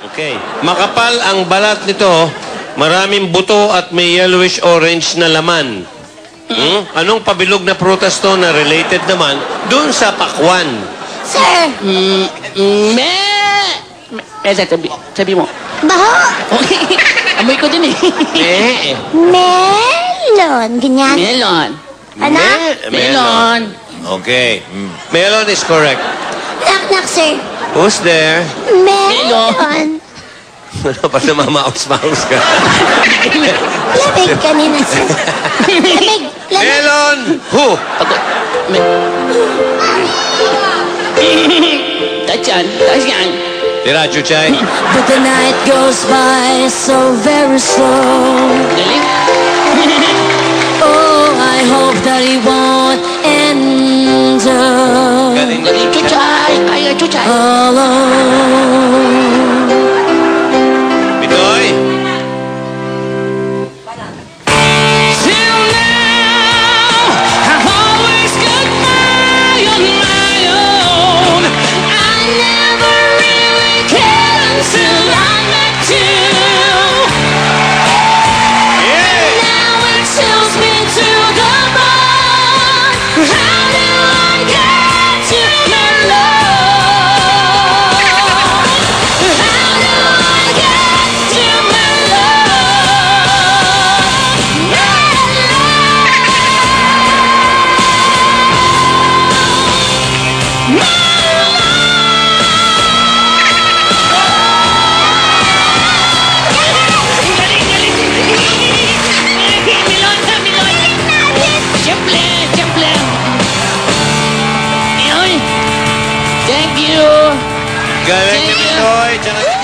Okay. Makapal ang balat nito, maraming buto at may yellowish-orange na laman. Anong pabilog na prutas to na related naman dun sa pakwan? Sir, Sabi mo. baho. Amoy ko din eh. Melon. Ganyan. Melon. Ano? Melon. Okay. Melon is correct. Knock, sir. Who's there? Melon. Ano pa na mamaus-maus ka? Lamig kanina, sir. Lamig. Melon! Who? Taas yan. Tira, Chuchay. But the night goes by so very slow. Galing. Oh, I hope that it won't end Galing. Galing. Chuchay. Ay, chuchay. alone. Pinoy? Till now, I've always got on my own. I never really cared until I met you. Now it chills me to the bone. How do I get to your love? How do I get to my Siyempre. Pinoy. Thank you. Galing ni Pinoy. Tsaka